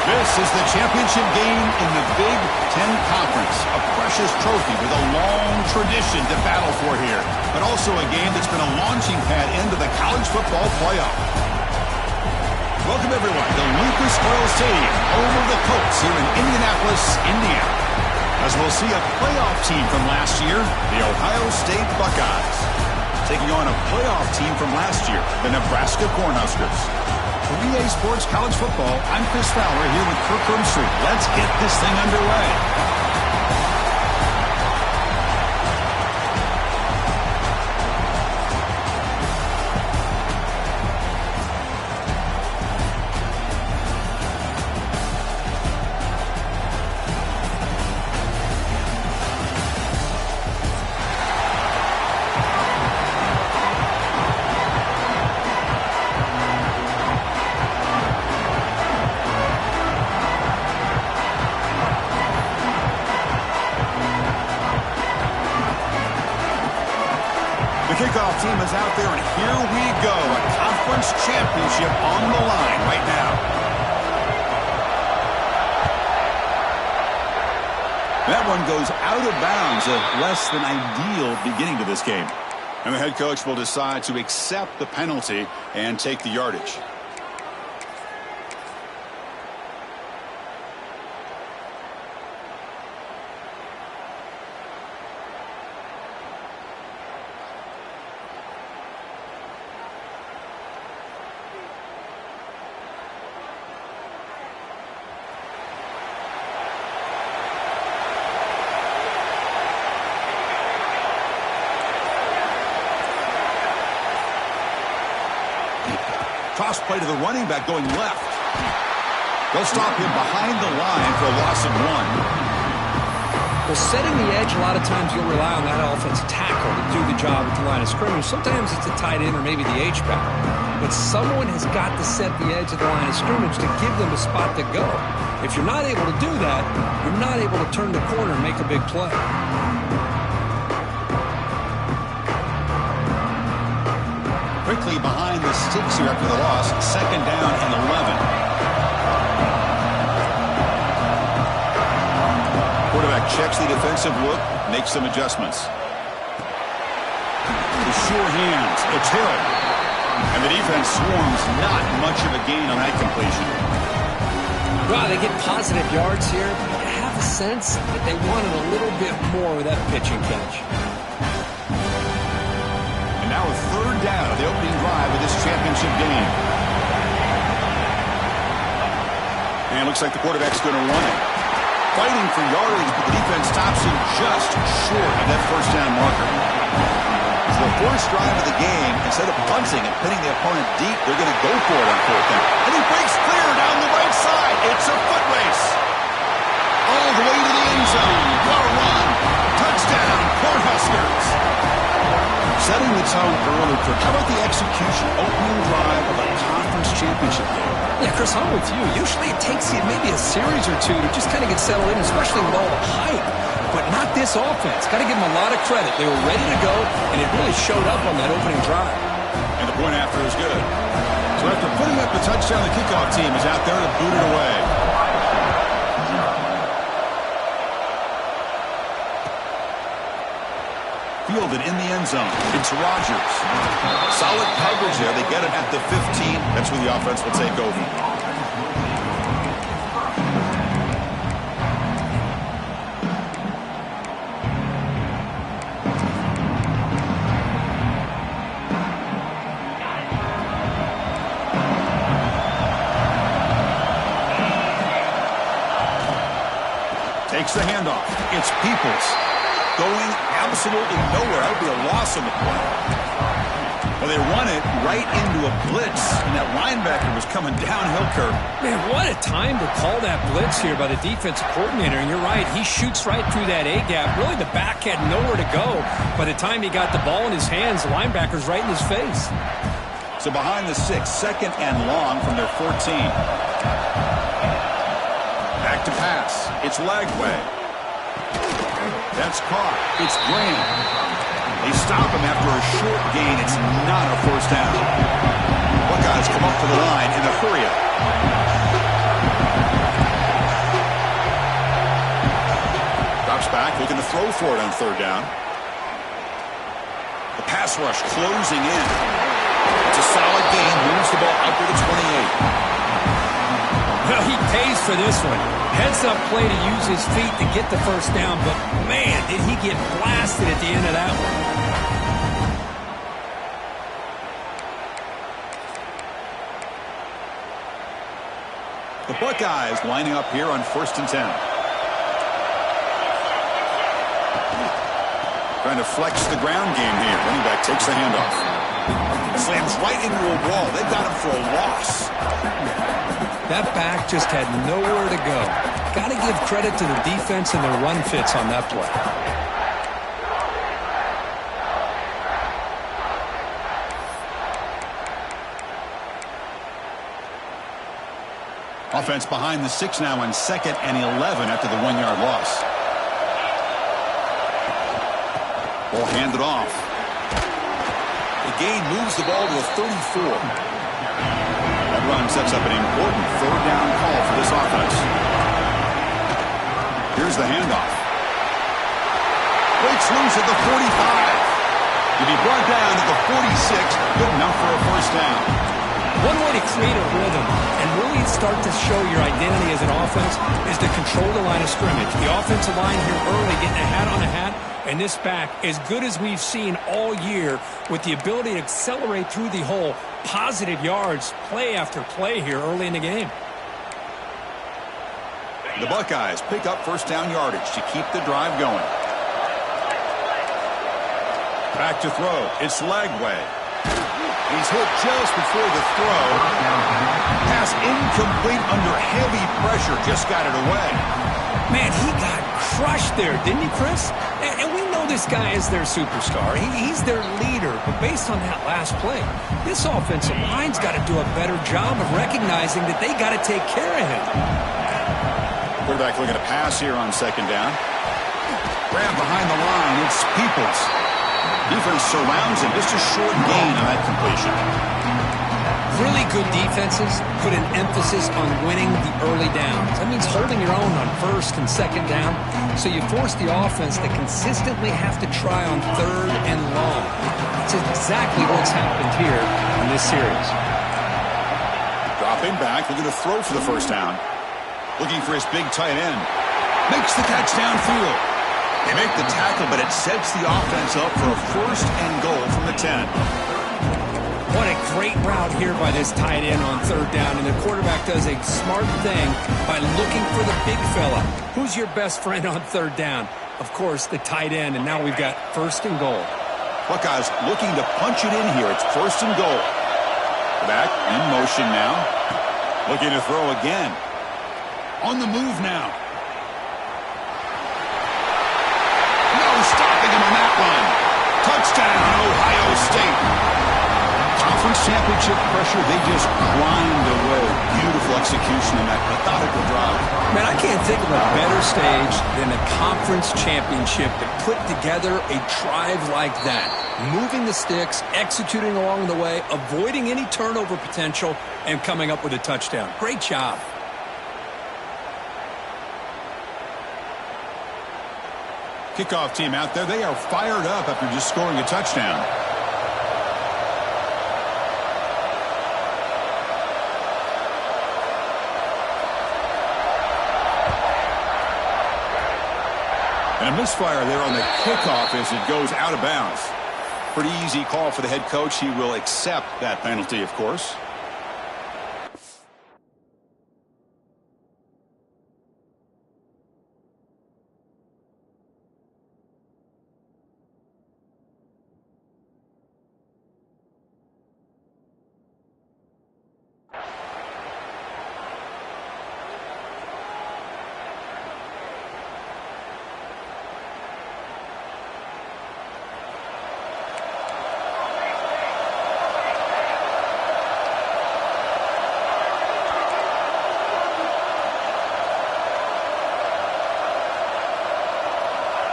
This is the championship game in the Big Ten Conference. A precious trophy with a long tradition to battle for here. But also a game that's been a launching pad into the college football playoff. Welcome, everyone, to Lucas Oil Stadium, home of the Colts here in Indianapolis, Indiana. As we'll see a playoff team from last year, the Ohio State Buckeyes, taking on a playoff team from last year, the Nebraska Cornhuskers. For EA Sports College Football, I'm Chris Fowler here with Kirk Street. Let's get this thing underway. Kickoff team is out there, and here we go. A conference championship on the line right now. That one goes out of bounds. A less than ideal beginning to this game. And the head coach will decide to accept the penalty and take the yardage. Toss play to the running back going left. They'll stop him behind the line for a loss of 1. Well, setting the edge, a lot of times you'll rely on that offensive tackle to do the job at the line of scrimmage. Sometimes it's a tight end or maybe the H-back. But someone has got to set the edge of the line of scrimmage to give them a spot to go. If you're not able to do that, you're not able to turn the corner and make a big play. Quickly behind the sticks here after the loss. 2nd down and 11. Quarterback checks the defensive look, makes some adjustments. The sure hands. It's Hill. And the defense swarms. Not much of a gain on that completion. Well, they get positive yards here. But I have a sense that they wanted a little bit more with that pitch and catch. Now a 3rd down of the opening drive of this championship game. And it looks like the quarterback's going to run it. Fighting for yardage, but the defense stops him just short of that 1st down marker. So the 4th drive of the game, instead of punting and pinning the opponent deep, they're going to go for it on 4th down. And he breaks clear down the right side. It's a foot race. All the way to the end zone. What a run. Touchdown, Cornhuskers. Setting the tone early, Kirk. How about the execution? Opening drive of a conference championship game. Yeah, Chris, I'm with you. Usually it takes you maybe a series or two to just kind of get settled in, especially with all the hype. But not this offense. Got to give them a lot of credit. They were ready to go, and it really showed up on that opening drive. And the point after is good. So after putting up the touchdown, the kickoff team is out there to boot it away. Fielded in the end zone. It's Rodgers. Solid coverage there. They get it at the 15. That's where the offense will take over. Takes the handoff. It's Peoples. Going absolutely nowhere. That would be a loss on the play. Well, they run it right into a blitz, and that linebacker was coming downhill, Kirk. Man, what a time to call that blitz here by the defensive coordinator. And you're right, he shoots right through that A-gap. Really, the back had nowhere to go. By the time he got the ball in his hands, the linebacker's right in his face. So behind the 6, 2nd and long from their 14. Back to pass. It's Lagway. That's caught. It's Graham. They stop him after a short gain. It's not a 1st down. Buckeyes come up to the line in a hurry-up. back, looking to throw for it on third down. The pass rush closing in. It's a solid gain. Moves the ball up to the 28. Well, he pays for this one. Heads-up play to use his feet to get the first down, but, man, did he get blasted at the end of that one. The Buckeyes lining up here on 1st and 10. Trying to flex the ground game here. Running back takes the handoff. Slams right into a wall. They've got him for a loss. That back just had nowhere to go. Got to give credit to the defense and their run fits on that play. Offense behind the 6 now on 2nd and 11 after the 1-yard loss. Ball handed off. The gain moves the ball to a 34. That run sets up an important third down call for this offense. Here's the handoff. Breaks loose at the 45. To be brought down at the 46, good enough for a first down. One way to create a rhythm and really start to show your identity as an offense is to control the line of scrimmage. The offensive line here early getting a hat on a hat, and this back, as good as we've seen all year, with the ability to accelerate through the hole, positive yards, play after play here early in the game. The Buckeyes pick up first down yardage to keep the drive going. Back to throw. It's Lagway. He's hit just before the throw. Pass incomplete under heavy pressure. Just got it away. Man, he got crushed there, didn't he, Chris? And we know this guy is their superstar. He's their leader. But based on that last play, this offensive line's got to do a better job of recognizing that they got to take care of him. Quarterback looking to pass here on 2nd down. Grab behind the line. It's Peoples. Defense surrounds him. Just a short gain on that completion. Really good defenses put an emphasis on winning the early downs. That means holding your own on 1st and 2nd down. So you force the offense to consistently have to try on 3rd and long. That's exactly what's happened here in this series. Dropping back, looking to throw for the first down. Looking for his big tight end. Makes the catch downfield. They make the tackle, but it sets the offense up for a 1st and goal from the 10. What a great route here by this tight end on 3rd down, and the quarterback does a smart thing by looking for the big fella. Who's your best friend on 3rd down? Of course, the tight end, and now we've got 1st and goal. Buckeyes looking to punch it in here. It's 1st and goal. Back in motion now. Looking to throw again. On the move now. Stopping him on that one. Touchdown, Ohio State. Conference championship pressure, they just grind away. Beautiful execution in that methodical drive. Man, I can't think of a better stage than a conference championship to put together a drive like that. Moving the sticks, executing along the way, avoiding any turnover potential, and coming up with a touchdown. Great job. Kickoff team out there, they are fired up after just scoring a touchdown. And a misfire there on the kickoff as it goes out of bounds. Pretty easy call for the head coach. He will accept that penalty, of course.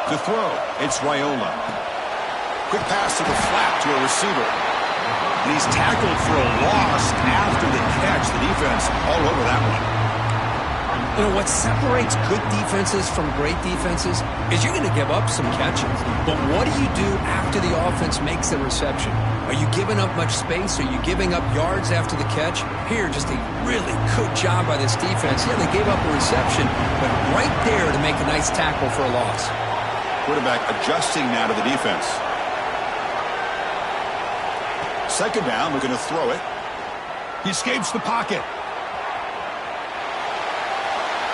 To throw, it's Raiola. Quick pass to the flat to a receiver. And he's tackled for a loss after the catch. The defense all over that one. You know, what separates good defenses from great defenses is you're going to give up some catches. But what do you do after the offense makes the reception? Are you giving up much space? Are you giving up yards after the catch? Here, just a really good job by this defense. Yeah, they gave up a reception, but right there to make a nice tackle for a loss. Quarterback adjusting now to the defense. Second down, looking to throw it. He escapes the pocket.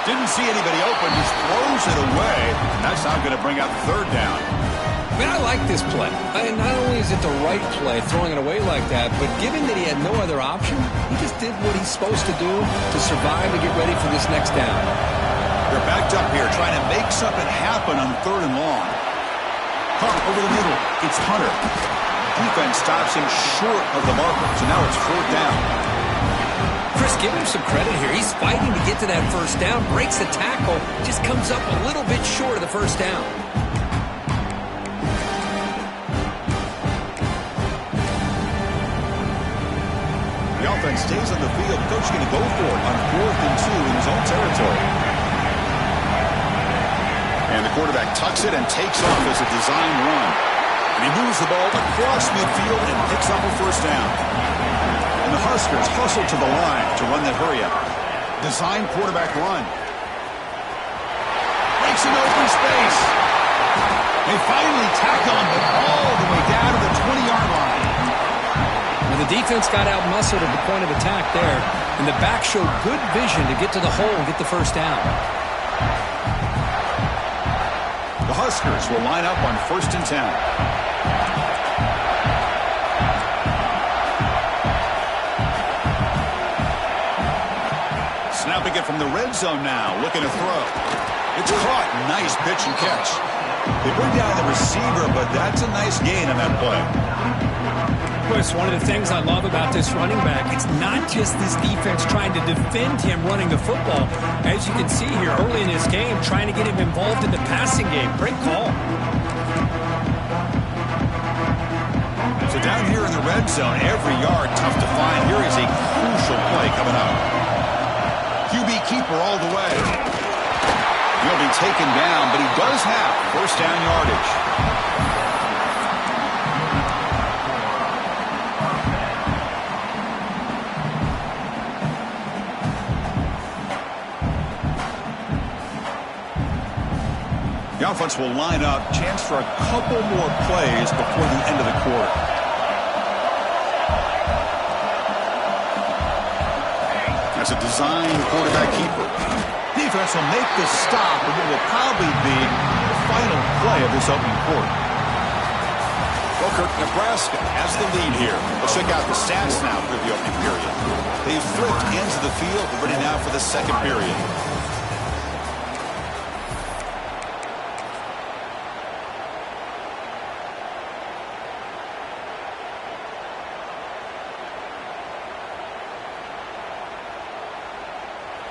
Didn't see anybody open, just throws it away. That's now going to bring up third down. I mean, I like this play. And not only is it the right play, throwing it away like that, but given that he had no other option, he just did what he's supposed to do to survive and get ready for this next down. They're backed up here, trying to make something happen on third and long. Hunt over the middle. It's Hunter. Defense stops him short of the marker, so now it's fourth down. Chris, give him some credit here. He's fighting to get to that first down, breaks the tackle, just comes up a little bit short of the first down. The offense stays on the field. Coach going to go for it on 4th and 2 in his own territory. And the quarterback tucks it and takes off as a design run. And he moves the ball across midfield and picks up a first down. And the Huskers hustle to the line to run that hurry up. Design quarterback run. Breaks into open space. They finally tackle him, but all the way down to the 20-yard line. Well, the defense got out-muscled at the point of attack there, and the back showed good vision to get to the hole and get the first down. The Huskers will line up on 1st and 10. Snapping it from the red zone now, looking to throw. It's caught. Nice pitch and catch. They bring down the receiver, but that's a nice gain on that play. Chris, one of the things I love about this running back, it's not just this defense trying to defend him running the football. As you can see here early in this game, trying to get him involved in the passing game. Great call. So down here in the red zone, every yard tough to find. Here is a crucial play coming up. QB keeper all the way. He'll be taken down, but he does have first down yardage. The offense will line up. Chance for a couple more plays before the end of the quarter. As a design quarterback keeper. Defense will make the stop, and it will probably be the final play of this opening quarter. Well, Nebraska has the lead here. Let's check out the stats now for the opening period. They've flipped ends of the field, ready now for the second period.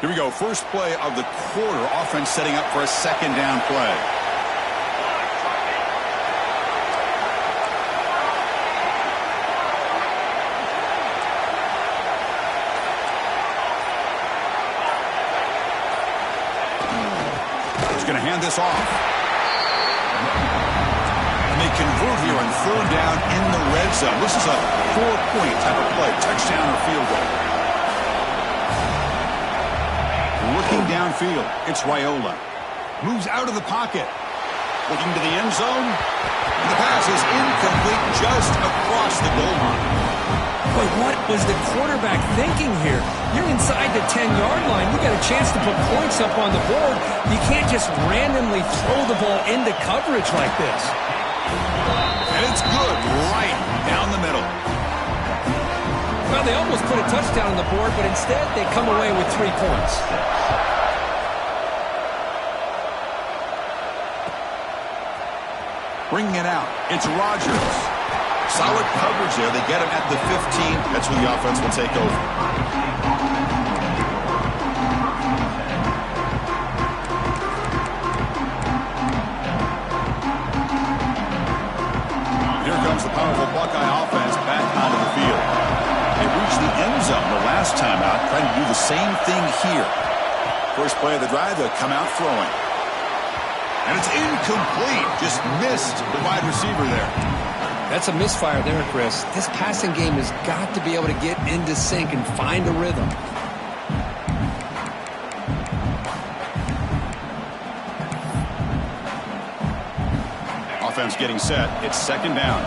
Here we go. First play of the quarter. Offense setting up for a second down play. He's going to hand this off. And they convert here on third down in the red zone. This is a 4-point type of play. Touchdown or field goal. Looking downfield, it's Raiola. Moves out of the pocket. Looking to the end zone. And the pass is incomplete just across the goal line. But what was the quarterback thinking here? You're inside the 10-yard line. You got a chance to put points up on the board. You can't just randomly throw the ball into coverage like this. And it's good right down the middle. Well, they almost put a touchdown on the board, but instead they come away with 3 points. Bringing it out, it's Rodgers. Solid coverage there. They get him at the 15. That's where the offense will take over. Here comes the powerful Buckeye offense back onto the field. They reached the end zone the last time out, trying to do the same thing here. First play of the drive, they'll come out throwing. And it's incomplete. Just missed the wide receiver there. That's a misfire there, Chris. This passing game has got to be able to get into sync and find a rhythm. Offense getting set. It's second down.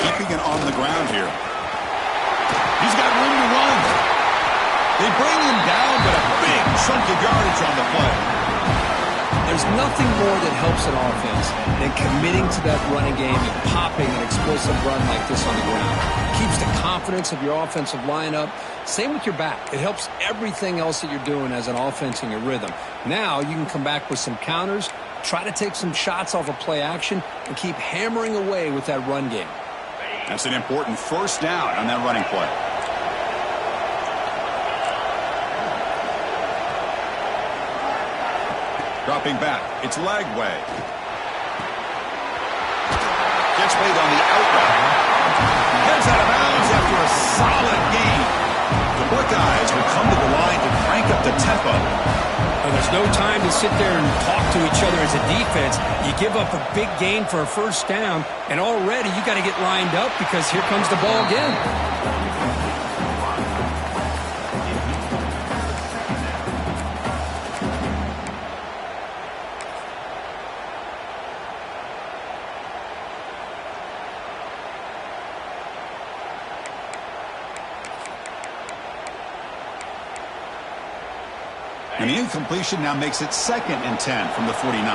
Keeping it on the ground here. He's got room to run. They bring him down, but a big chunk of yardage on the play. There's nothing more that helps an offense than committing to that running game and popping an explosive run like this on the ground. Keeps the confidence of your offensive lineup. Same with your back. It helps everything else that you're doing as an offense in your rhythm. Now you can come back with some counters, try to take some shots off of play action, and keep hammering away with that run game. That's an important first down on that running play. Dropping back. It's Lagway. Gets made on the out route. Heads out of bounds after a solid gain. The Buckeyes will come to the line to crank up the tempo. Well, there's no time to sit there and talk to each other as a defense. You give up a big gain for a first down, and already you got to get lined up because here comes the ball again. And the incompletion now makes it 2nd and 10 from the 49.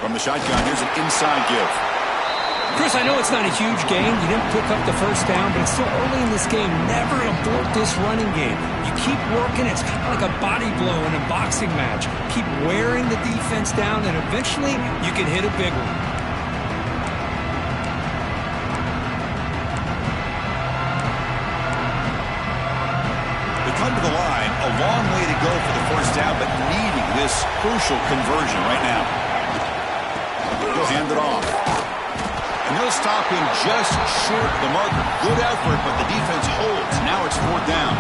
From the shotgun, here's an inside give. Chris, I know it's not a huge gain. You didn't pick up the first down, but it's still early in this game. Never abort this running game. You keep working. It's kind of like a body blow in a boxing match. Keep wearing the defense down, and eventually you can hit a big one. Come to the line, a long way to go for the first down, but needing this crucial conversion right now. He'll hand it off. And they'll stop him just short of the marker. Good effort, but the defense holds. Now it's 4th down.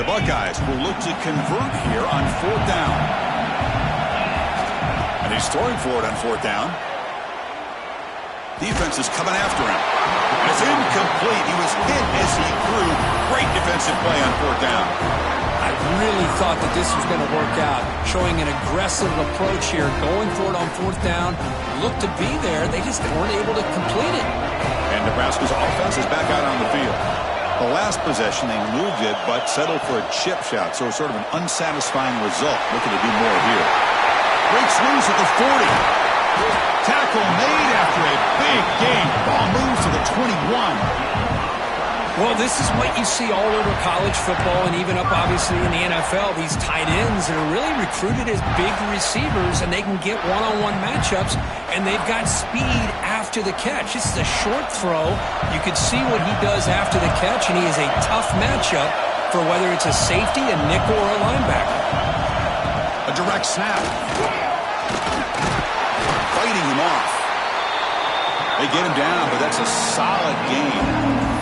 Buckeyes will look to convert here on 4th down. And he's throwing for it on 4th down. Defense is coming after him. And it's incomplete. He was hit as he threw. Great defensive play on 4th down. I really thought that this was going to work out. Showing an aggressive approach here. Going for it on 4th down. Looked to be there. They just weren't able to complete it. And Nebraska's offense is back out on the field. The last possession, they moved it, but settled for a chip shot. So sort of an unsatisfying result. Looking to do more here. Breaks loose at the 40. Tackle made after a big gain. Ball moves to the 21. Well, this is what you see all over college football and even up, obviously, in the NFL. These tight ends that are really recruited as big receivers, and they can get one-on-one matchups, and they've got speed after the catch. This is a short throw. You could see what he does after the catch, and he is a tough matchup for whether it's a safety, a nickel, or a linebacker. A direct snap. Fighting him off. They get him down, but that's a solid gain.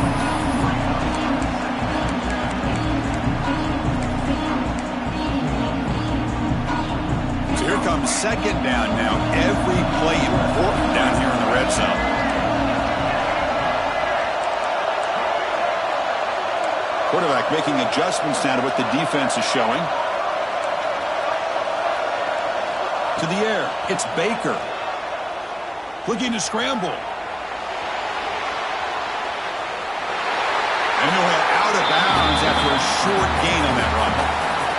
Here comes 2nd down now. Every play important down here in the red zone. Quarterback making adjustments now to what the defense is showing. To the air. It's Baker. Looking to scramble. And he'll head out of bounds after a short gain on that run.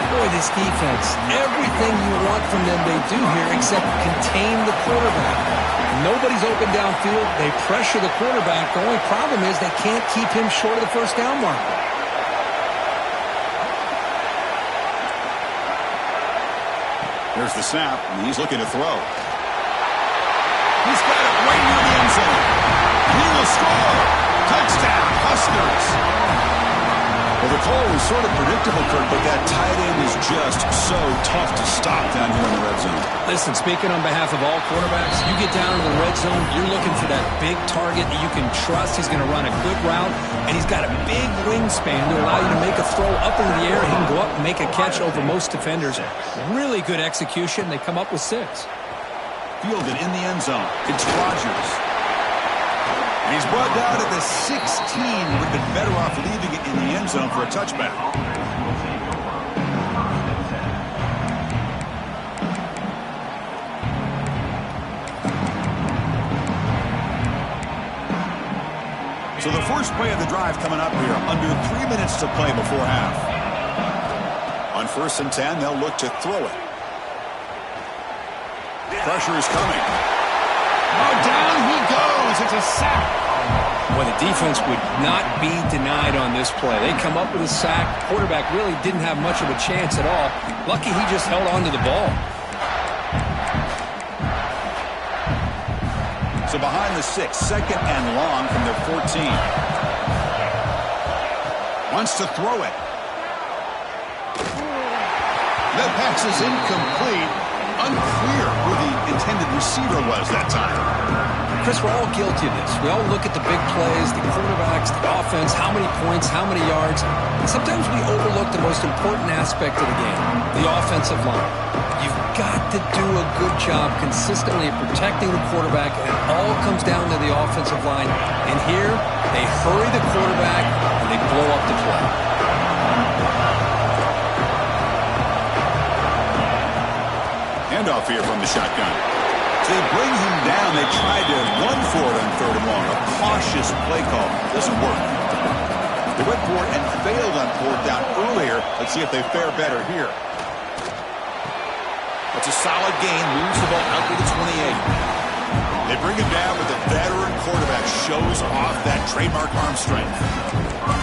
Boy, this defense, everything you want from them they do here except contain the quarterback. Nobody's open downfield. They pressure the quarterback. The only problem is they can't keep him short of the first down marker. Here's the snap, and he's looking to throw. He's got it right near the end zone. He will score. Touchdown, Huskers. Well, the call was sort of predictable, Kurt, but that tight end is just so tough to stop down here in the red zone. Listen, speaking on behalf of all quarterbacks, you get down in the red zone, you're looking for that big target that you can trust. He's going to run a good route, and he's got a big wingspan to allow you to make a throw up into the air. He can go up and make a catch over most defenders. Really good execution. They come up with 6. Fielded in the end zone. It's Rodgers. And he's brought down at the 16. Would have been better off leaving it in the end zone for a touchback. So the first play of the drive coming up here. Under 3 minutes to play before half. On 1st and 10, they'll look to throw it. Pressure is coming. Oh, down he goes. It's a sack. Well, the defense would not be denied on this play. They come up with a sack. Quarterback really didn't have much of a chance at all. Lucky he just held on to the ball. So behind the 6, 2nd and long from their 14. Wants to throw it. That pass is incomplete. Unclear who the intended receiver was that time. Chris, we're all guilty of this. We all look at the big plays, the quarterbacks, the offense, how many points, how many yards. And sometimes we overlook the most important aspect of the game, the offensive line. You've got to do a good job consistently of protecting the quarterback, and it all comes down to the offensive line. And here, they hurry the quarterback, and they blow up the play. Handoff here from the shotgun. So they bring him down. They tried to run for it on 3rd and long. A cautious play call. Doesn't work. They went for it and failed on 4th down earlier. Let's see if they fare better here. That's a solid gain. Moves the ball out to the 28. They bring him down, but the veteran quarterback shows off that trademark arm strength.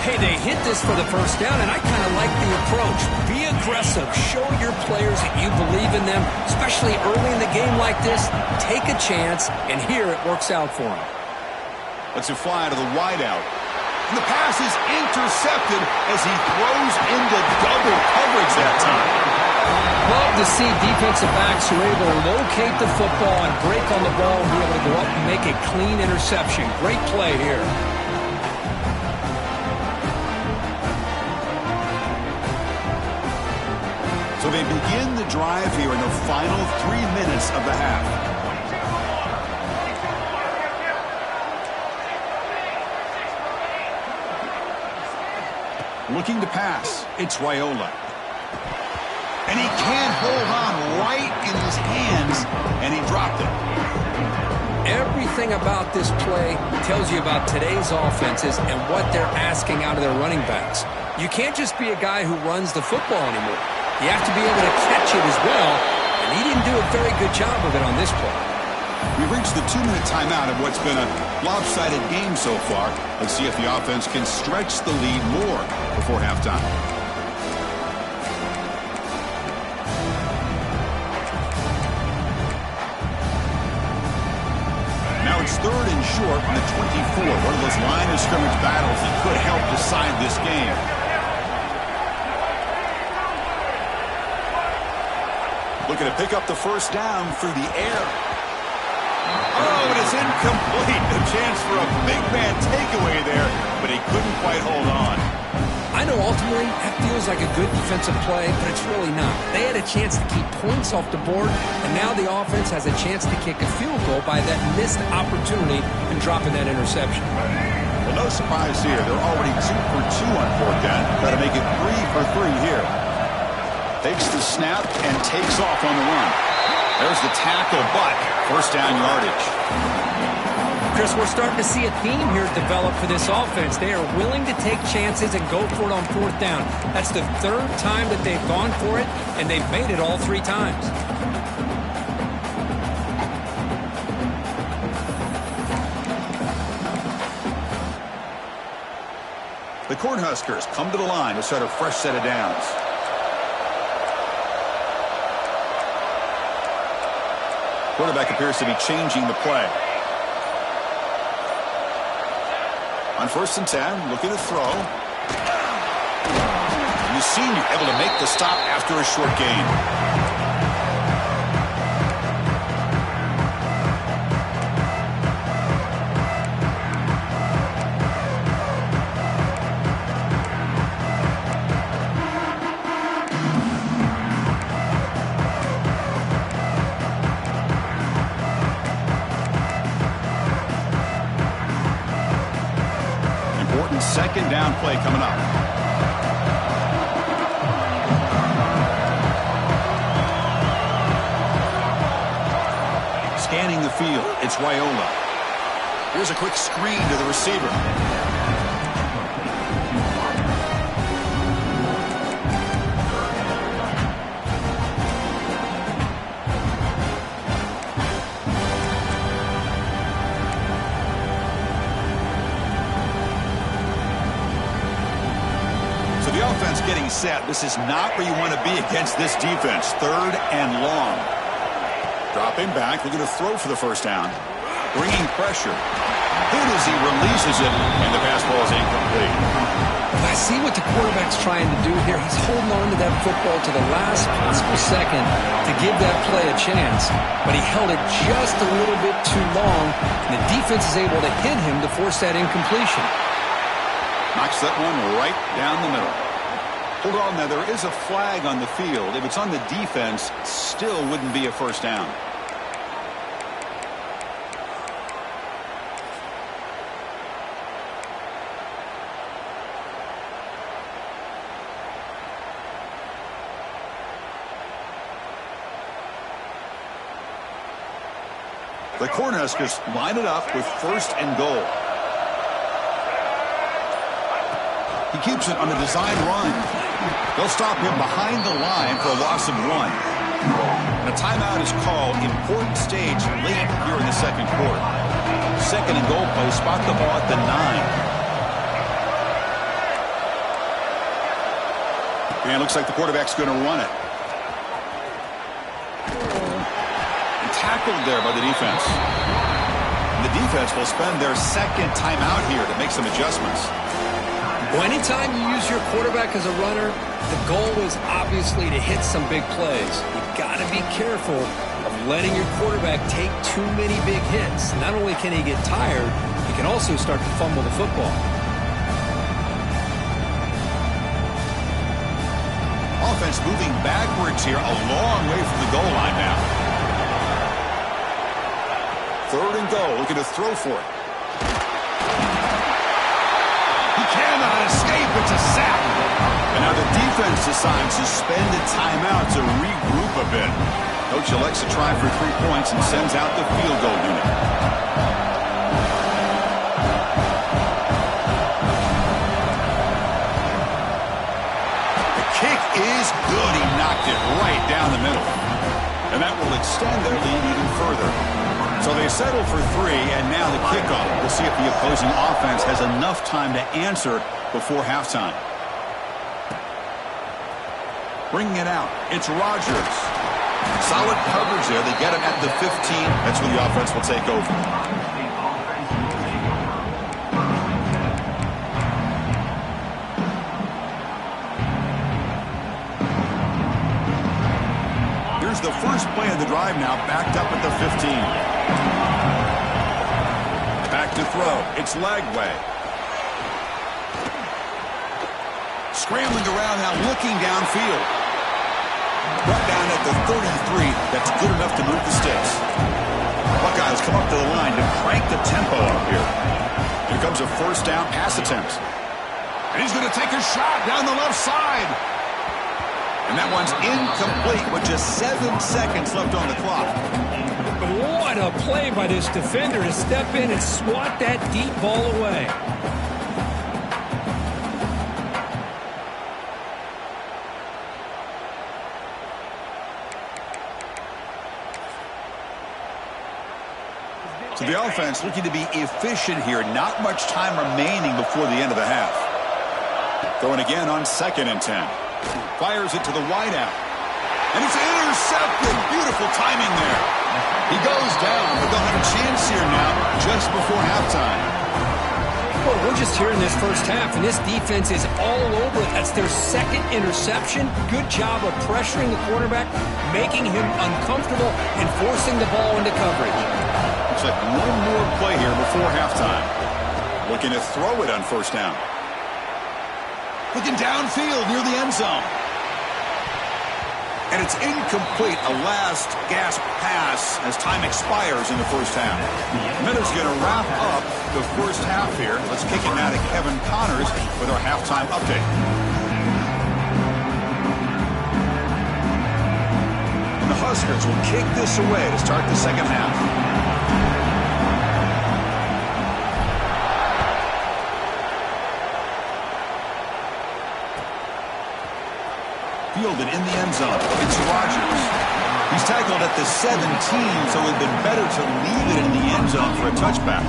Hey, they hit this for the 1st down, and I kind of like the approach. Be aggressive. Show your players that you believe in them, especially early in the game like this. Take a chance, and here it works out for them. Lets it fly to the wideout. And the pass is intercepted as he throws into double coverage that time. Love to see defensive backs who are able to locate the football and break on the ball and be able to go up and make a clean interception. Great play here. So they begin the drive here in the final 3 minutes of the half. Looking to pass. It's Raiola. And he can't hold on right in his hands, and he dropped it. Everything about this play tells you about today's offenses and what they're asking out of their running backs. You can't just be a guy who runs the football anymore. You have to be able to catch it as well, and he didn't do a very good job of it on this play. We've reached the 2-minute timeout of what's been a lopsided game so far. Let's see if the offense can stretch the lead more before halftime. Now it's 3rd and short on the 24. One of those line of scrimmage battles that could help decide this game. Looking to pick up the 1st down through the air. Oh, it is incomplete. A chance for a big man takeaway there, but he couldn't quite hold on. I know ultimately that feels like a good defensive play, but it's really not. They had a chance to keep points off the board, and now the offense has a chance to kick a field goal by that missed opportunity and dropping that interception. Well, no surprise here. They're already 2 for 2 on 4th down. Got to make it 3 for 3 here. Takes the snap and takes off on the run. There's the tackle, but 1st down yardage. Chris, we're starting to see a theme here develop for this offense. They are willing to take chances and go for it on 4th down. That's the 3rd time that they've gone for it, and they've made it all 3 times. The Cornhuskers come to the line to start a fresh set of downs. Quarterback appears to be changing the play. On 1st and 10, looking to throw. And the senior able to make the stop after a short gain. Second down play coming up. Scanning the field, it's Raiola. Here's a quick screen to the receiver. Getting set. This is not where you want to be against this defense. 3rd and long. Dropping back, looking to throw for the first down. Bringing pressure. Good as he releases it, and the pass ball is incomplete. I see what the quarterback's trying to do here. He's holding on to that football to the last possible second to give that play a chance, but he held it just a little bit too long, and the defense is able to hit him to force that incompletion. Knocks that one right down the middle. Hold on, now there is a flag on the field. If it's on the defense, still wouldn't be a first down. The Cornhuskers line it up with 1st and goal. He keeps it on a design run. They'll stop him behind the line for a loss of 1. And a timeout is called. Important stage late here in the second quarter. 2nd and goal post. Spot the ball at the 9. And it looks like the quarterback's going to run it. And tackled there by the defense. And the defense will spend their 2nd timeout here to make some adjustments. Well, anytime you use your quarterback as a runner, the goal is obviously to hit some big plays. You've got to be careful of letting your quarterback take too many big hits. Not only can he get tired, he can also start to fumble the football. Offense moving backwards here, a long way from the goal line now. 3rd and goal, looking to throw for it. Cannot escape. It's a sack. And now the defense decides to spend a timeout to regroup a bit. Coach elects to try for 3 points and sends out the field goal unit. The kick is good. He knocked it right down the middle. And that will extend their lead even further. So they settle for 3, and now the kickoff. We'll see if the opposing offense has enough time to answer before halftime. Bringing it out, it's Rodgers. Solid coverage there. They get him at the 15. That's when the offense will take over. Here's the first play of the drive now, backed up at the 15. Back to throw. It's Lagway. Scrambling around now, looking downfield. Brought down at the 33. That's good enough to move the sticks. Buckeyes come up to the line to crank the tempo up here. Here comes a 1st down pass attempt. And he's going to take a shot down the left side. And that one's incomplete with just 7 seconds left on the clock. What a play by this defender to step in and swat that deep ball away. So the offense looking to be efficient here. Not much time remaining before the end of the half. Going again on 2nd and 10. Fires it to the wideout. And it's intercepted. Beautiful timing there. He goes down, but they'll have a chance here now just before halftime. Well, we're just here in this first half, and this defense is all over it. That's their second interception. Good job of pressuring the quarterback, making him uncomfortable, and forcing the ball into coverage. Looks like one more play here before halftime. Looking to throw it on first down. Looking downfield near the end zone. And it's incomplete, a last gasp pass as time expires in the first half. Miller's going to wrap up the first half here. Let's kick it now to Kevin Connors with our halftime update. And the Huskers will kick this away to start the second half. Fielded in the end zone. It's Rodgers. He's tackled at the 17, so it would have been better to leave it in the end zone for a touchback.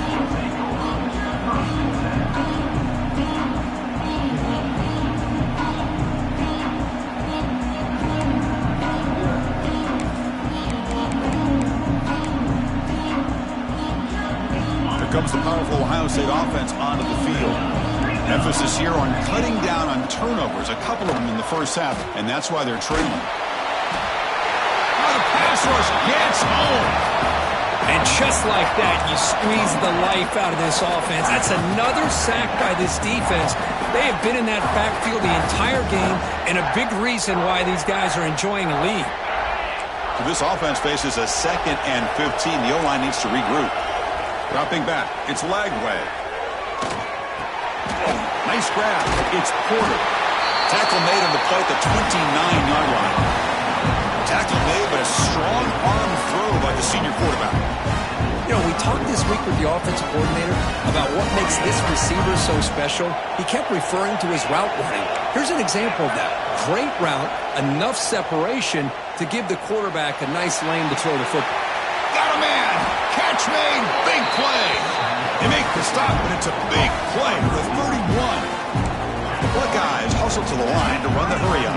Here comes the powerful Ohio State offense onto the field. Emphasis here on cutting down on turnovers, a couple of them in the first half, and that's why they're trailing. Oh, the pass rush gets home. And just like that, you squeeze the life out of this offense. That's another sack by this defense. They have been in that backfield the entire game, and a big reason why these guys are enjoying a lead. So this offense faces a 2nd and 15. The O-line needs to regroup. Dropping back, it's Lagway. Nice grab. It's Porter. Tackle made on the play at the 29-yard line. Tackle made, but a strong arm throw by the senior quarterback. You know, we talked this week with the offensive coordinator about what makes this receiver so special. He kept referring to his route running. Here's an example of that. Great route, enough separation to give the quarterback a nice lane to throw the football. Got a man. Catch made. Big play. They make the stop, but it's a big play for the 31. The Buckeyes hustle to the line to run the hurry-up.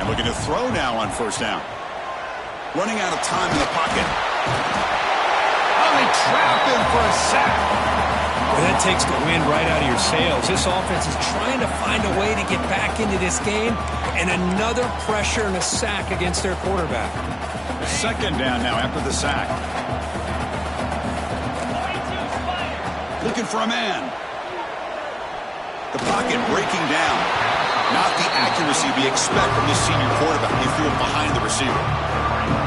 And looking to throw now on first down. Running out of time in the pocket. Oh, they trap him for a sack. Well, that takes the wind right out of your sails. This offense is trying to find a way to get back into this game, and another pressure and a sack against their quarterback. Second down now after the sack. Looking for a man. The pocket breaking down. Not the accuracy we expect from this senior quarterback. He threw it behind the receiver.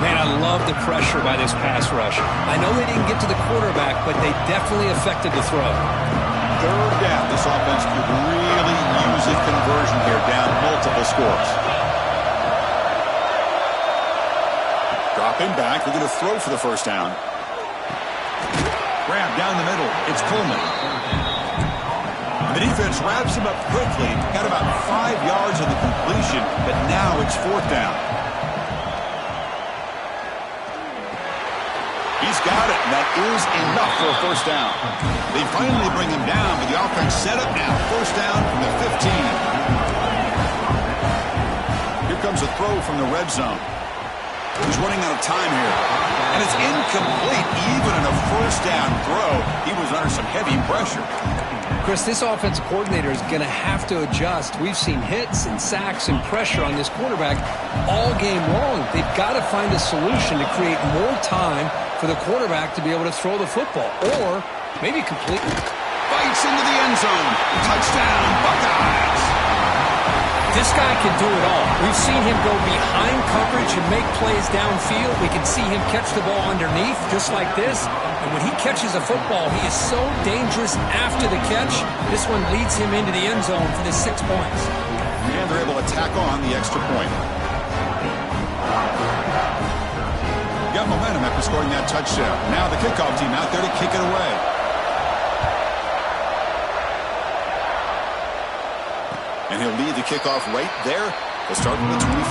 Man, I love the pressure by this pass rush. I know they didn't get to the quarterback, but they definitely affected the throw. Third down. This offense could really use a conversion here, down multiple scores. Dropping back. They're going to throw for the first down. Grab down the middle. It's Coleman. And the defense wraps him up quickly. Got about 5 yards on the completion, but now it's fourth down. He's got it, and that is enough for a first down. They finally bring him down, but the offense set up now. First down from the 15. Here comes a throw from the red zone. He's running out of time here. And it's incomplete. Even in a first down throw, he was under some heavy pressure. Chris, this offensive coordinator is going to have to adjust. We've seen hits and sacks and pressure on this quarterback all game long. They've got to find a solution to create more time for the quarterback to be able to throw the football, or maybe completely. Bites into the end zone. Touchdown, Buckeyes. This guy can do it all. We've seen him go behind coverage and make plays downfield. We can see him catch the ball underneath, just like this. And when he catches a football, he is so dangerous after the catch. This one leads him into the end zone for the 6 points. And they're able to tack on the extra point. Got momentum after scoring that touchdown. Now the kickoff team out there to kick it away. And he'll lead the kickoff right there. They'll start from the 25.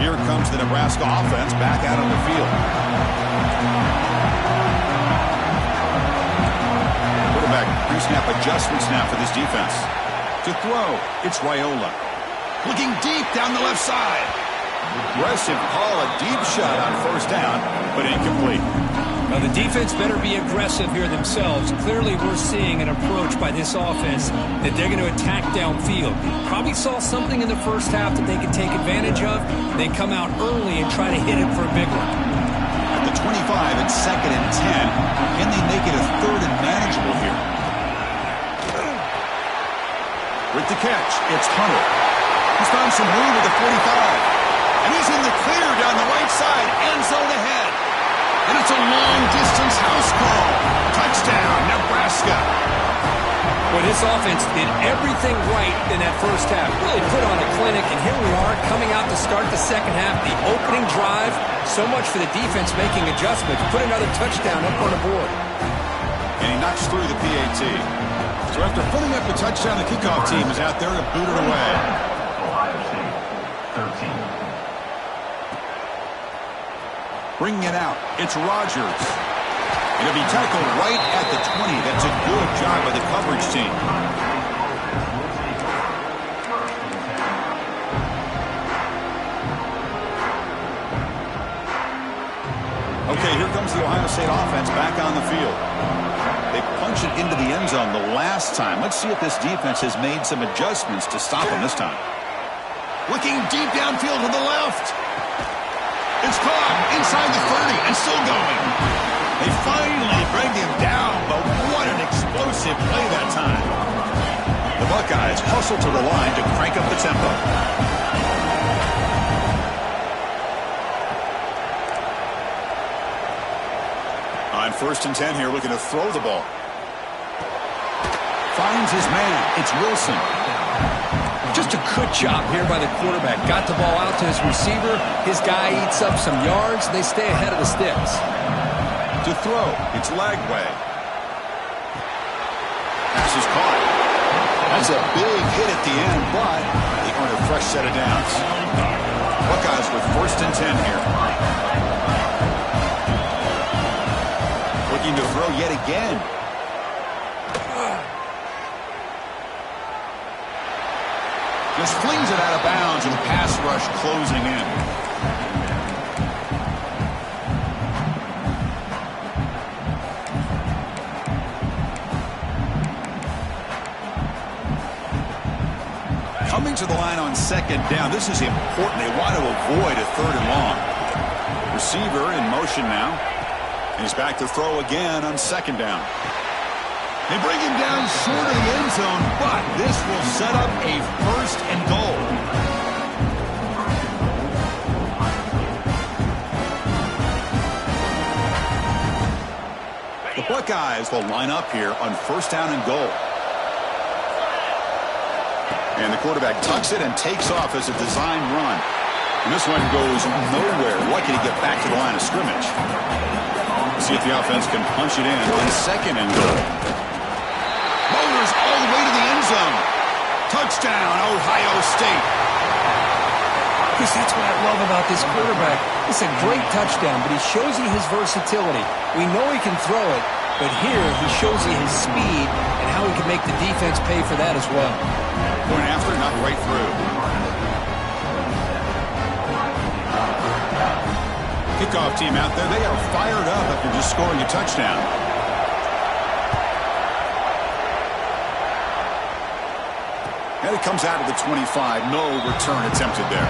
here comes the Nebraska offense back out on the field. Quarterback pre-snap adjustments now for this defense. To throw, it's Raiola. Looking deep down the left side. Aggressive call, a deep shot on first down, but incomplete. Now, the defense better be aggressive here themselves. Clearly, we're seeing an approach by this offense that they're going to attack downfield. Probably saw something in the first half that they could take advantage of. They come out early and try to hit it for a big one. At the 25, it's 2nd and 10. Can they make it a 3rd and manageable here? With the catch, it's Hunter. He's found some room at the 45. And he's in the clear down the right side, end zone ahead. And it's a long-distance house call. Touchdown, Nebraska. Well, this offense did everything right in that first half. Really put on a clinic, and here we are coming out to start the second half. The opening drive, so much for the defense making adjustments. Put another touchdown up on the board. And he knocks through the PAT. So after putting up the touchdown, the kickoff team is out there to boot it away. Ohio State, 13. Bringing it out, it's Rogers. It'll be tackled right at the 20. That's a good job by the coverage team. Okay, here comes the Ohio State offense back on the field. They punch it into the end zone the last time. Let's see if this defense has made some adjustments to stop them this time. Looking deep downfield to the left. It's caught inside the 30 and still going. They finally bring him down, but what an explosive play that time. The Buckeyes hustle to the line to crank up the tempo. On 1st and 10 here, looking to throw the ball. Finds his man. It's Wilson. Just a good job here by the quarterback. Got the ball out to his receiver. His guy eats up some yards. They stay ahead of the sticks. To throw, it's Lagway. Pass is caught. That's a big hit at the end, but they earn a fresh set of downs. Buckeyes with 1st and 10 here. Looking to throw yet again. Just flings it out of bounds and the pass rush closing in. Coming to the line on 2nd down. This is important. They want to avoid a 3rd and long. Receiver in motion now. And he's back to throw again on 2nd down. They bring him down short of the end zone, but this will set up a 1st and goal. The Buckeyes will line up here on 1st down and goal. And the quarterback tucks it and takes off as a design run. And this one goes nowhere. Lucky to get back to the line of scrimmage. See if the offense can punch it in on 2nd and goal. Motors all the way to the end zone. Touchdown, Ohio State. Chris, that's what I love about this quarterback. It's a great touchdown, but he shows you his versatility. We know he can throw it, but here he shows you his speed and how he can make the defense pay for that as well. Going after, not right through. Kickoff team out there, they are fired up after just scoring a touchdown. And it comes out of the 25. No return attempted there.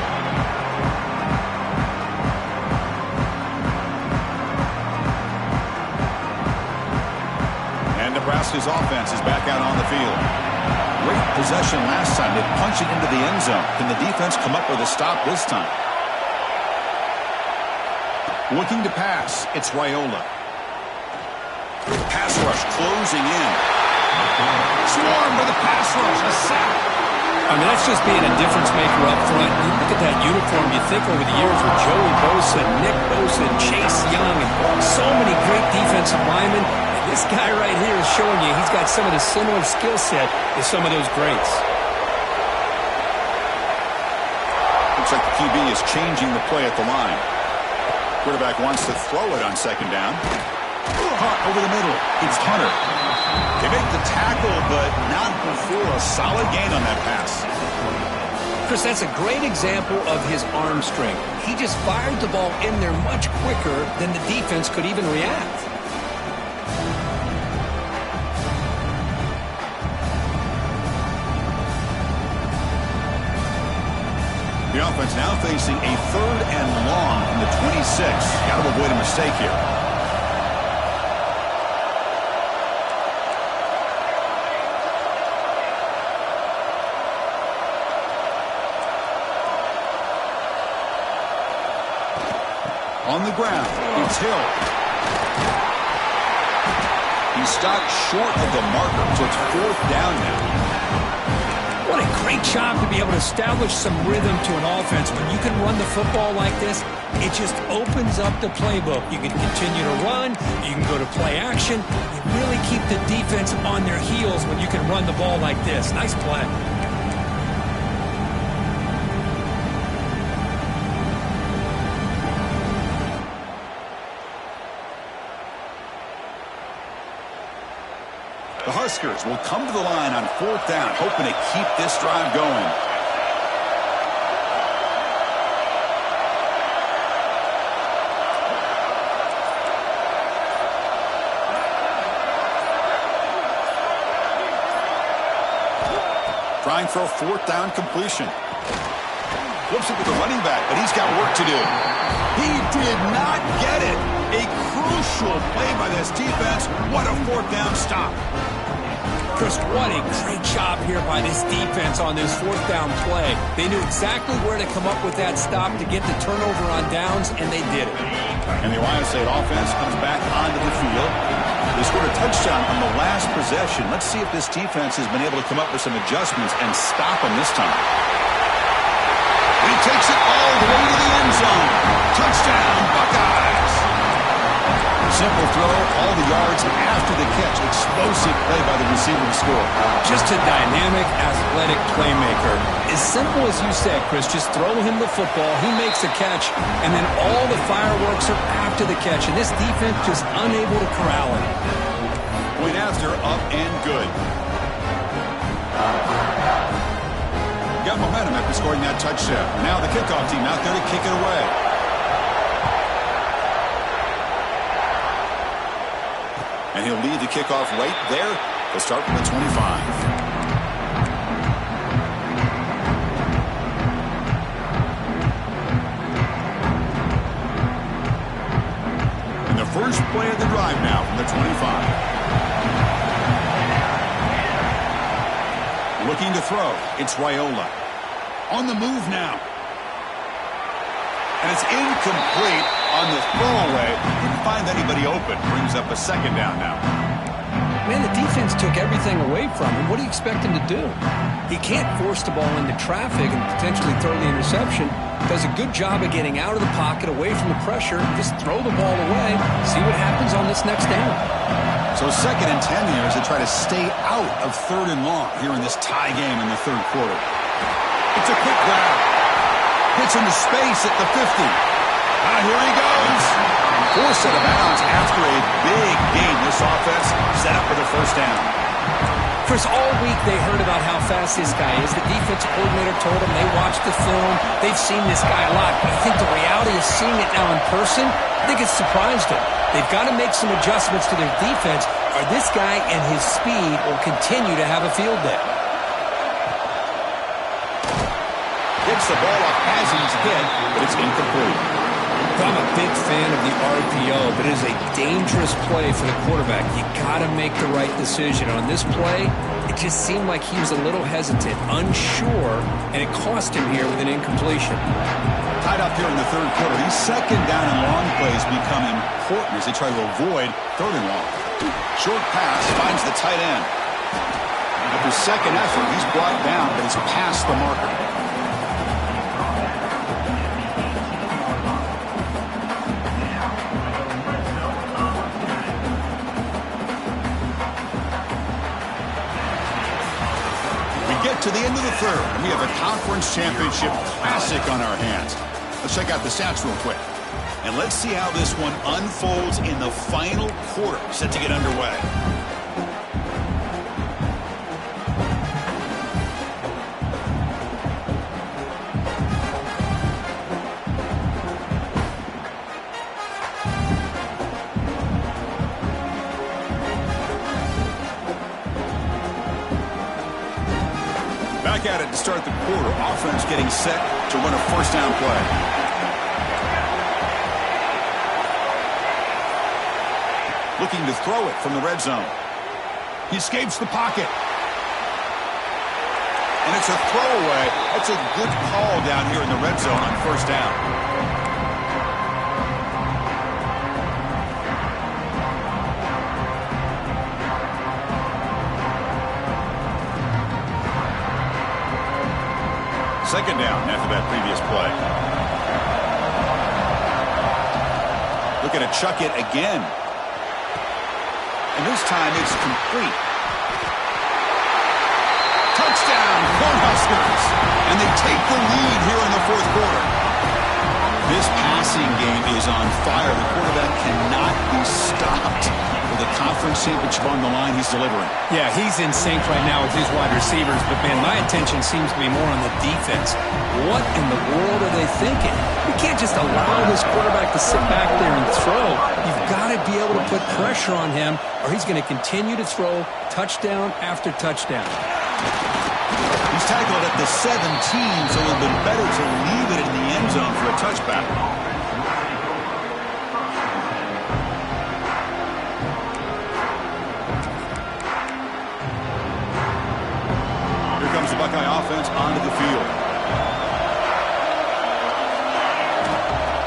And Nebraska's offense is back out on the field. Great possession last time. They punch it into the end zone. Can the defense come up with a stop this time? Looking to pass. It's Raiola. Pass rush closing in. Swarmed by the pass rush. A sack. I mean, that's just being a difference maker up front. You look at that uniform, you think over the years with Joey Bosa, Nick Bosa, Chase Young, and so many great defensive linemen. And this guy right here is showing you he's got some of the similar skill set as some of those greats. Looks like the QB is changing the play at the line. Quarterback wants to throw it on second down. Caught over the middle. It's Hunter. They make the tackle, but not before a solid gain on that pass. Chris, that's a great example of his arm strength. He just fired the ball in there much quicker than the defense could even react. The offense now facing a 3rd and long from the 26. Got to avoid a mistake here. On the ground, it's Hill. He's stopped short of the marker, so it's 4th down now. What a great job to be able to establish some rhythm to an offense. When you can run the football like this, it just opens up the playbook. You can continue to run. You can go to play action. You really keep the defense on their heels when you can run the ball like this. Nice play. The Huskers will come to the line on 4th down, hoping to keep this drive going. Trying for a 4th down completion. Flips it to the running back, but he's got work to do. He did not get it. A crucial play by this defense. What a 4th down stop. Chris, what a great job here by this defense on this 4th down play. They knew exactly where to come up with that stop to get the turnover on downs, and they did it. And the Ohio State offense comes back onto the field. They scored a touchdown on the last possession. Let's see if this defense has been able to come up with some adjustments and stop them this time. He takes it all the way to the end zone. Touchdown, Buckeyes. Simple throw, all the yards after the catch. Explosive play by the receiver to score. Just a dynamic, athletic playmaker. As simple as you said, Chris, just throw him the football, he makes a catch, and then all the fireworks are after the catch, and this defense just unable to corral it. Point after, up and good. Got momentum after scoring that touchdown. Now the kickoff team out there to kick it away. And he'll lead the kickoff right there to start from the 25. And the first play of the drive now from the 25. Looking to throw. It's Raiola. On the move now. And it's incomplete on the throwaway. Didn't find anybody open. Brings up a 2nd down now. Man, the defense took everything away from him. What do you expect him to do? He can't force the ball into traffic and potentially throw the interception. Does a good job of getting out of the pocket, away from the pressure. Just throw the ball away. See what happens on this next down. So 2nd and 10 here as they try to stay out of 3rd and long here in this tie game in the 3rd quarter. It's a quick grab. Hits into space at the 50. Here he goes. Forced out of bounds after a big gain. This offense set up for the 1st down. Chris, all week they heard about how fast this guy is. The defensive coordinator told them they watched the film. They've seen this guy a lot. But I think the reality is seeing it now in person, I think it's surprised them. They've got to make some adjustments to their defense, or this guy and his speed will continue to have a field day. Gets the ball off Hazen's hit, but it's incomplete. I'm a big fan of the RPO, but it is a dangerous play for the quarterback. You got to make the right decision. On this play, it just seemed like he was a little hesitant, unsure, and it cost him here with an incompletion. Tied up here in the 3rd quarter. These 2nd down and long plays become important as they try to avoid 3rd and long. Short pass finds the tight end. After 2nd effort, he's brought down, but he's past the marker. To the end of the 3rd, and we have have a conference championship classic on our hands. Let's check out the stats real quick. And let's see how this one unfolds in the final quarter, set to get underway. Back at it to start the quarter. Offense getting set to run a first down play. Looking to throw it from the red zone. He escapes the pocket. And it's a throwaway. That's a good call down here in the red zone on first down. Second down after that previous play. Looking to chuck it again. And this time it's complete. Touchdown, Cornhuskers. And they take the lead here in the fourth quarter. This passing game is on fire. The quarterback cannot be stopped. With a conference championship on the line, he's delivering. Yeah, he's in sync right now with his wide receivers, but, man, my attention seems to be more on the defense. What in the world are they thinking? You can't just allow this quarterback to sit back there and throw. You've got to be able to put pressure on him, or he's going to continue to throw touchdown after touchdown. He's tackled at the 17, so it would have been better to leave it in the end zone for a touchback. Buckeye offense onto the field.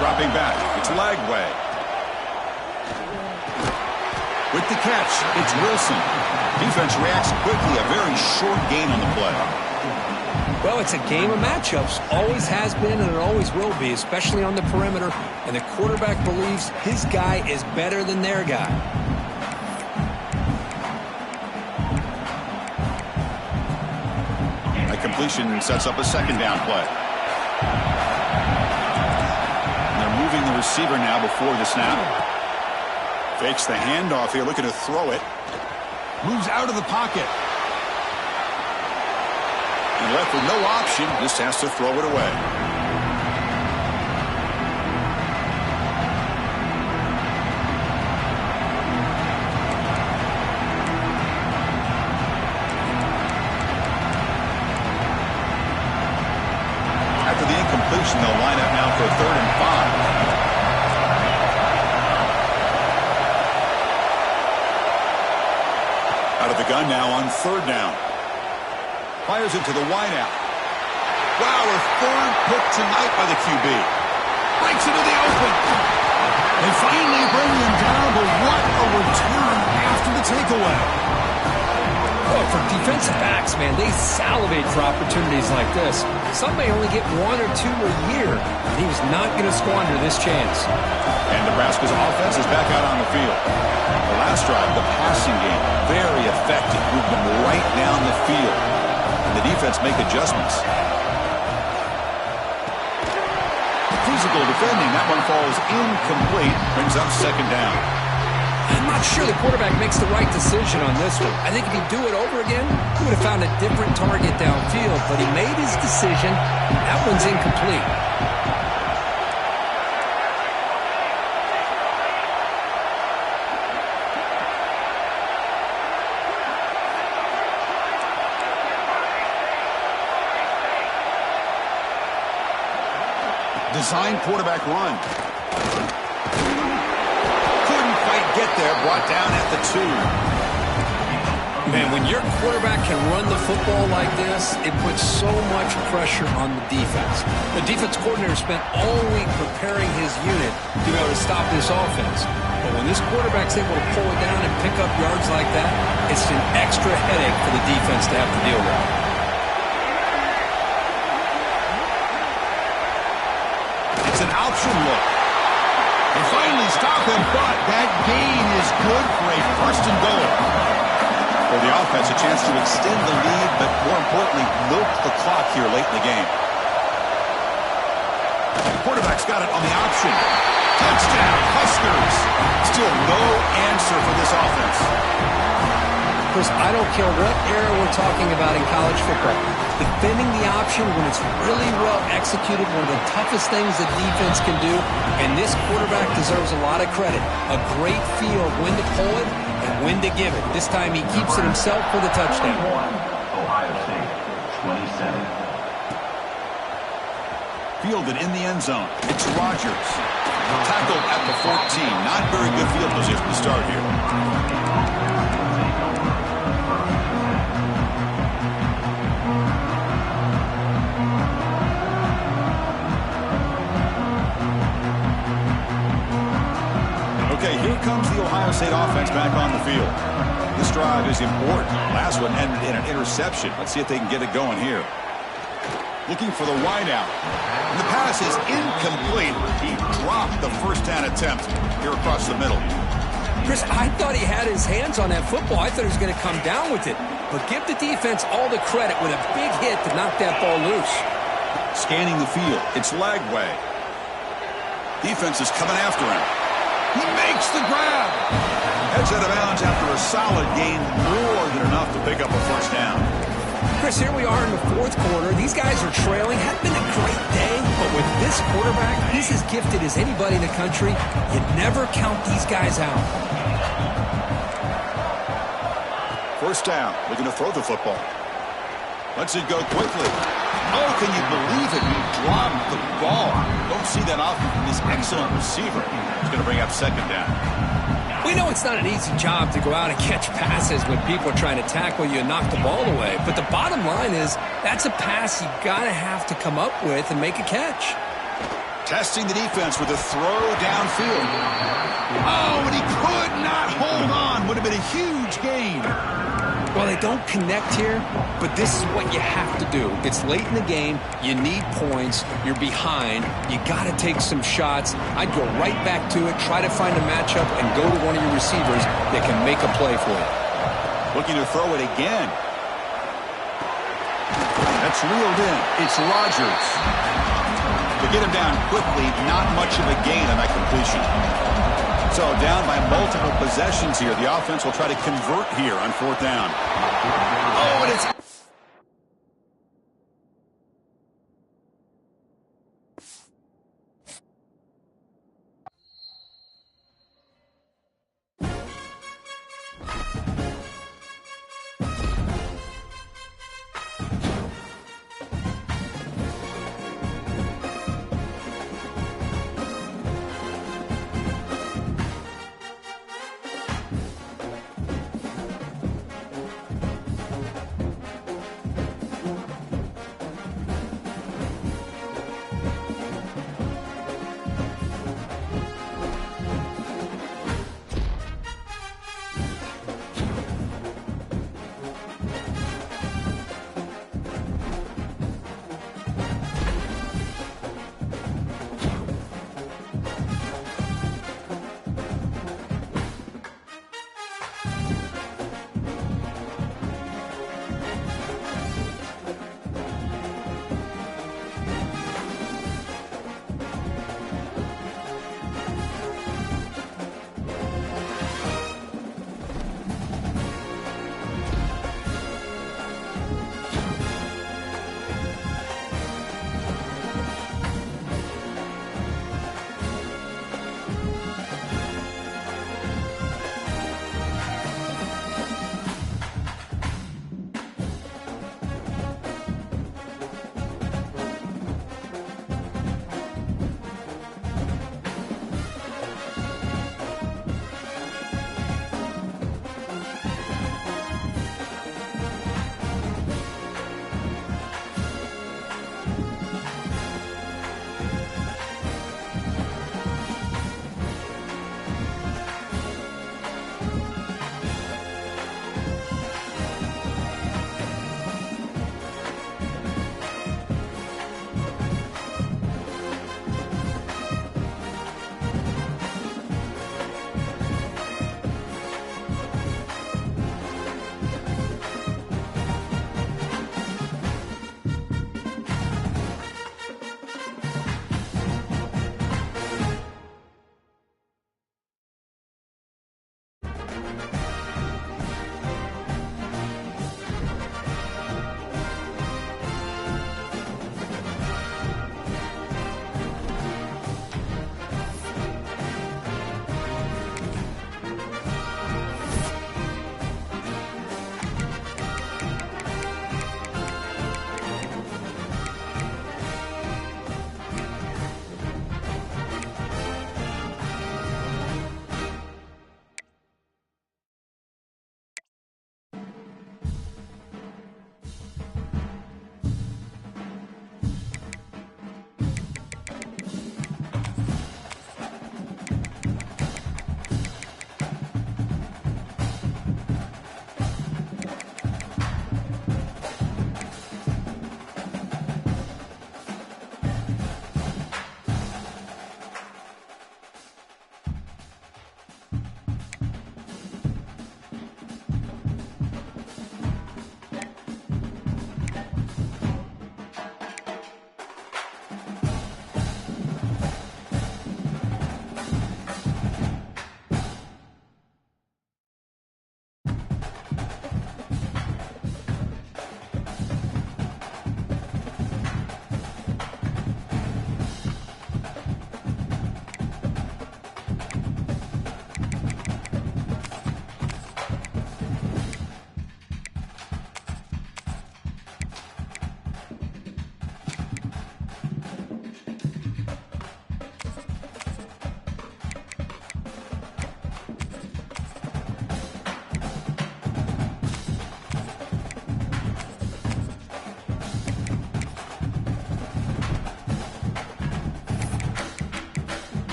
Dropping back. It's Lagway. With the catch, it's Wilson. Defense reacts quickly. A very short gain on the play. Well, it's a game of matchups. Always has been and it always will be, especially on the perimeter. And the quarterback believes his guy is better than their guy. Completion sets up a second down play. And they're moving the receiver now before the snap. Fakes the handoff here, looking to throw it. Moves out of the pocket. And left with no option, just has to throw it away. They'll line up now for 3rd and 5. Out of the gun now on 3rd down. Fires it to the wideout. Wow, a 3rd pick tonight by the QB. Breaks into the open. They finally bring him down, but what a return after the takeaway. Oh, for defensive backs, man, they salivate for opportunities like this. Some may only get 1 or 2 a year, and he was not going to squander this chance. And Nebraska's offense is back out on the field. The last drive, the passing game, very effective. Moved them right down the field. And the defense make adjustments. Physical defending, that one falls incomplete. Brings up 2nd down. I'm not sure the quarterback makes the right decision on this one. I think if he'd do it over again, he would have found a different target downfield, but he made his decision. That one's incomplete. Design quarterback run. Get there, brought down at the 2. Man, when your quarterback can run the football like this, it puts so much pressure on the defense. The defense coordinator spent all week preparing his unit to be able to stop this offense. But when this quarterback's able to pull it down and pick up yards like that, it's an extra headache for the defense to have to deal with. It's an option look. They finally stop him, but that gain is good for a 1st and goal. For the offense, a chance to extend the lead, but more importantly, milk the clock here late in the game. The quarterback's got it on the option. Touchdown, Huskers. Still no answer for this offense. Chris, I don't care what era we're talking about in college football. Defending the option when it's really well executed, one of the toughest things that defense can do, and this quarterback deserves a lot of credit. A great feel of when to pull it and when to give it. This time he keeps it himself for the touchdown. Ohio State, 27. Fielded in the end zone. It's Rodgers. Tackled at the 14. Not very good field position to start here. Okay, here comes the Ohio State offense back on the field. This drive is important. Last one ended in an interception. Let's see if they can get it going here. Looking for the wideout. And the pass is incomplete. He dropped the first down attempt here across the middle. Chris, I thought he had his hands on that football. I thought he was going to come down with it. But give the defense all the credit with a big hit to knock that ball loose. Scanning the field. It's Lagway. Defense is coming after him. He makes the grab. Heads out of bounds after a solid gain, more than enough to pick up a first down. Chris, here we are in the fourth quarter. These guys are trailing. Hadn't been a great day, but with this quarterback, he's as gifted as anybody in the country. You never count these guys out. First down. Looking to throw the football. Lets it go quickly. Oh, can you believe it? He dropped the ball. Don't see that often from this excellent receiver. He's going to bring up second down. We know it's not an easy job to go out and catch passes when people are trying to tackle you and knock the ball away. But the bottom line is that's a pass you got to have to come up with and make a catch. Testing the defense with a throw downfield. Oh, and he could not hold on. Would have been a huge gain. Well, they don't connect here, but this is what you have to do. It's late in the game. You need points. You're behind. You got to take some shots. I'd go right back to it, try to find a matchup, and go to one of your receivers that can make a play for you. Looking to throw it again. That's reeled in. It's Rodgers. To get him down quickly, not much of a gain on that completion. So down by multiple possessions here. The offense will try to convert here on fourth down. Oh, and it's